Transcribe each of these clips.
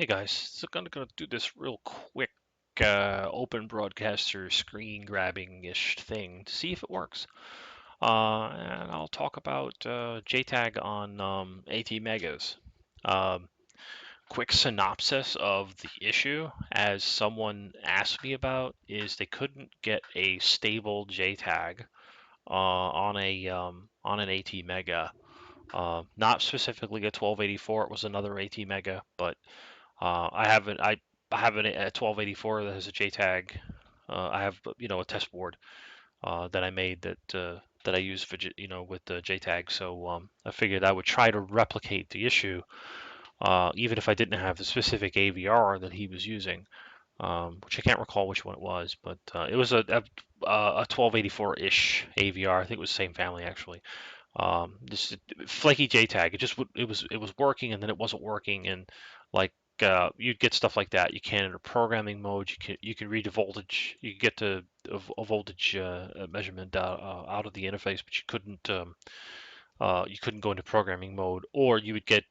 Hey guys, so I'm gonna do this real quick open broadcaster screen grabbing-ish thing to see if it works. And I'll talk about JTAG on AT megas. Um, Quick synopsis of the issue, as someone asked me about, is they couldn't get a stable JTAG on an AT mega. Not specifically a 1284, it was another AT mega, but I have a 1284 that has a JTAG. I have a test board that I made that I use for with the JTAG. So I figured I would try to replicate the issue, even if I didn't have the specific AVR that he was using, which I can't recall which one it was, but it was a 1284-ish AVR. I think it was the same family actually. This flaky JTAG. It was working and then it wasn't working, and like you'd get stuff like that. You can enter programming mode. You can read the voltage. You can get to a voltage measurement out of the interface, but you couldn't go into programming mode, or he would get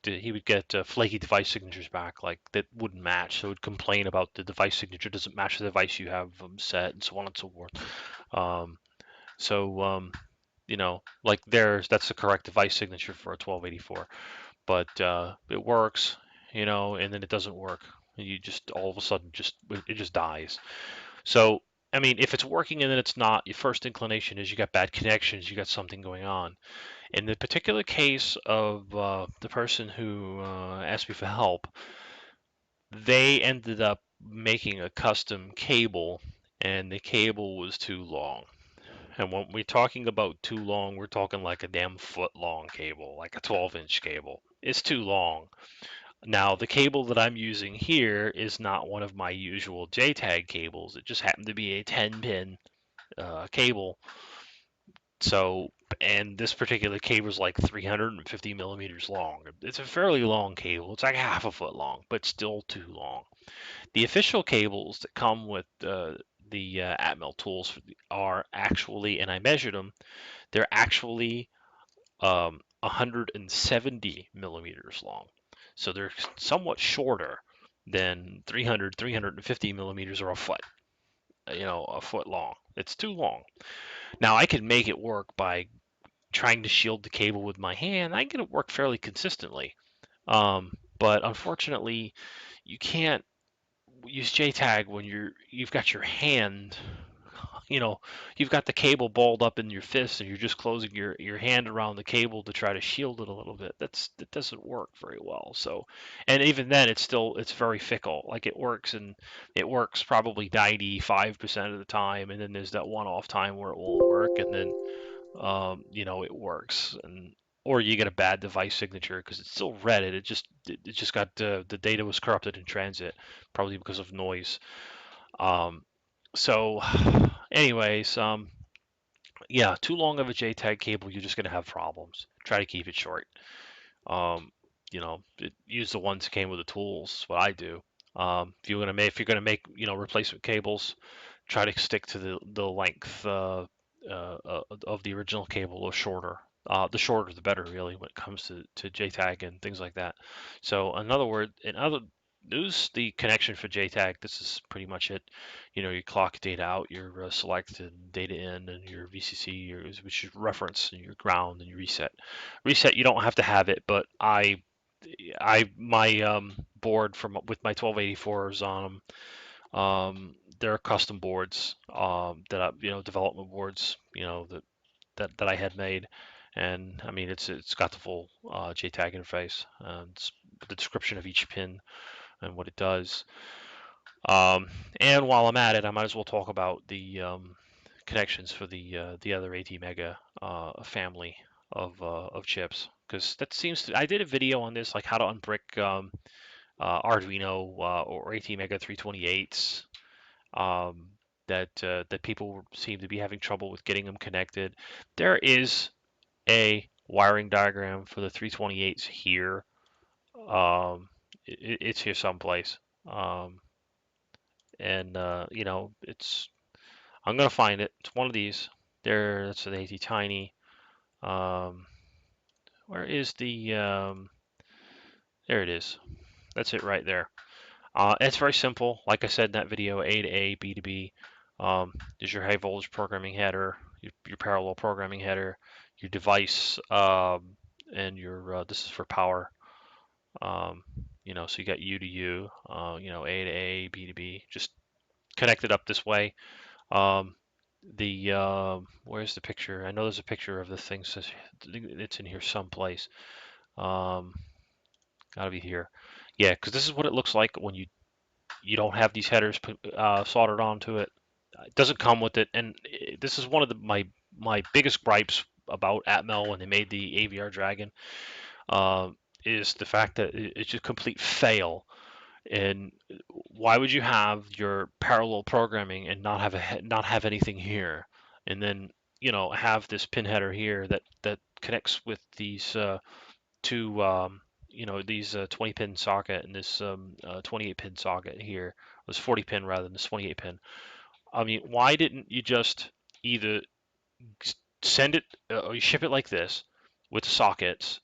flaky device signatures back, like that wouldn't match. So it would complain about the device signature doesn't match the device you have set, and so on and so forth. Um, so like that's the correct device signature for a 1284, but it works, and then it doesn't work. You just all of a sudden it just dies. So I mean, if it's working and then it's not, your first inclination is you got bad connections, you got something going on. In the particular case of the person who asked me for help, they ended up making a custom cable, and the cable was too long. And when we're talking about too long, we're talking like a damn foot long cable, like a 12-inch cable. It's too long. Now, the cable that I'm using here is not one of my usual JTAG cables. It just happened to be a 10-pin cable. So, and this particular cable is like 350 millimeters long. It's a fairly long cable. It's like half a foot long, but still too long. The official cables that come with the Atmel tools are actually, and I measured them, they're actually 170 millimeters long. So they're somewhat shorter than 300, 350 millimeters or a foot, a foot long. It's too long. Now I can make it work by trying to shield the cable with my hand. I get it work fairly consistently. But unfortunately, you can't use JTAG when you've got your hand, you know, you've got the cable balled up in your fist and you're just closing your hand around the cable to try to shield it a little bit. That doesn't work very well. So, and even then it's very fickle. Like it works probably 95% of the time, and then there's that one off time where it won't work, and then it works, and or you get a bad device signature because it's still read it. It just got the data was corrupted in transit, probably because of noise. Um, so, anyways, yeah, too long of a JTAG cable, you're just gonna have problems. Try to keep it short. Um, use the ones that came with the tools. What I do. If you're gonna make replacement cables, try to stick to the length of the original cable or shorter. The shorter the better, really, when it comes to JTAG and things like that. So, in other news, the connection for JTAG, this is pretty much it. You clock data out, your select and data in, and your VCC, which is reference, and your ground, and your reset. Reset, you don't have to have it, but my board with my 1284s on them. They're custom boards that development boards that I had made, and I mean it's got the full JTAG interface, and the description of each pin and what it does. Um, and while I'm at it, I might as well talk about the connections for the other AT Mega family of chips, because that seems to. I did a video on this, like how to unbrick Arduino or AT Mega 328s that people seem to be having trouble with getting them connected. There is a wiring diagram for the 328s here. It's here someplace. Um, and it's I'm gonna find it. It's one of these. That's an AT Tiny. Um, where is the? There it is. That's it right there. It's very simple. Like I said in that video, A to A, B to B. There's your high voltage programming header, your parallel programming header, your device, and your this is for power. Um, so you got U to U, A to A, B to B. Just connect it up this way. Um, where's the picture? I know there's a picture of this thing. Says it's in here someplace. Um, Gotta be here. Yeah, because this is what it looks like when you don't have these headers soldered onto it. It doesn't come with it, and this is one of my biggest gripes about Atmel when they made the AVR Dragon, uh, is the fact that it's a complete fail. And why would you have your parallel programming and not have anything here, and then have this pin header here that connects with these two these 20 pin socket and this 28 pin socket here. It was 40 pin rather than this 28 pin. I mean, why didn't you just either send it or you ship it like this with the sockets,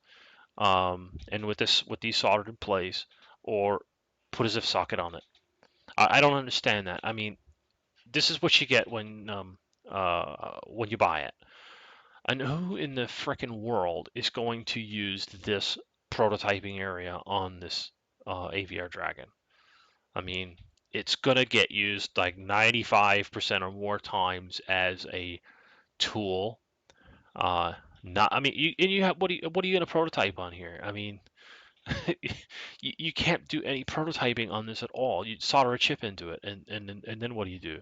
and with these soldered in place, or put a zip socket on it? I don't understand that. I mean, this is what you get when you buy it. And who in the frickin' world is going to use this prototyping area on this AVR Dragon? I mean, it's gonna get used like 95% or more times as a tool. Uh, not, I mean, you have what are you gonna prototype on here? I mean, you can't do any prototyping on this at all. You solder a chip into it, and then what do you do?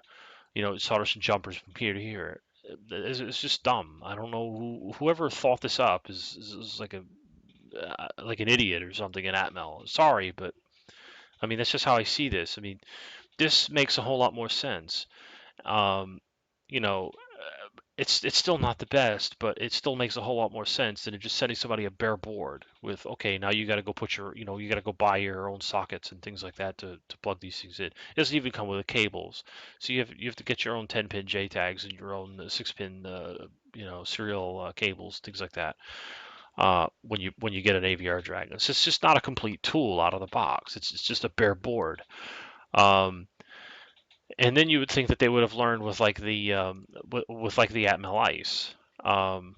Solder some jumpers from here to here. It's just dumb. I don't know whoever thought this up is like an idiot or something in Atmel. Sorry, but I mean that's just how I see this. I mean this makes a whole lot more sense. Um, you know, it's still not the best, but it still makes a whole lot more sense than just sending somebody a bare board with, okay, now you got to go put you got to go buy your own sockets and things like that to plug these things in. It doesn't even come with the cables, so you have to get your own 10-pin JTAGs and your own 6-pin serial cables, things like that. When you get an AVR Dragon, it's just not a complete tool out of the box. It's just a bare board. Um, and then you would think that they would have learned with like with like the Atmel Ice. Um,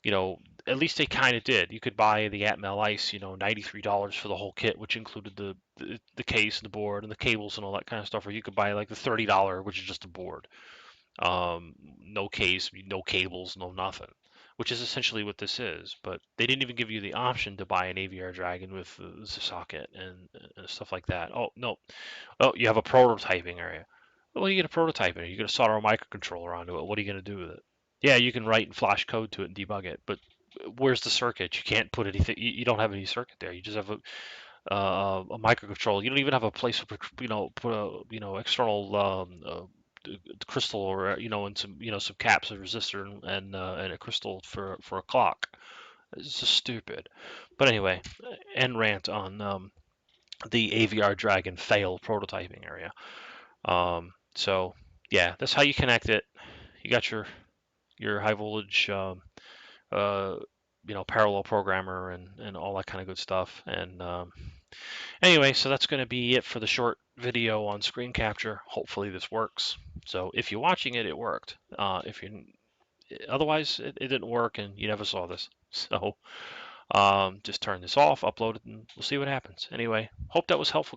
you know, at least they kind of did. You could buy the Atmel Ice, $93 for the whole kit, which included the case, the board, and the cables and all that kind of stuff. Or you could buy like the $30, which is just a board, no case, no cables, no nothing, which is essentially what this is. But they didn't even give you the option to buy an AVR Dragon with the socket and stuff like that. Oh no, oh, you have a prototyping area. Well, what are you going to prototype it? Are you going to solder a microcontroller onto it? What are you going to do with it? Yeah, you can write and flash code to it and debug it, but where's the circuit? You can't put anything. You don't have any circuit there. You just have a microcontroller. You don't even have a place to put a external crystal or and some caps, a resistor and a crystal for a clock. It's just stupid. But anyway, end rant on the AVR Dragon fail prototyping area. So yeah, that's how you connect it. You got your high voltage uh, parallel programmer and all that kind of good stuff. And anyway, so that's going to be it for the short video on screen capture. Hopefully this works. So if you're watching it, it worked. If you Otherwise, it didn't work and you never saw this. So just turn this off, upload it, and we'll see what happens. Anyway, hope that was helpful.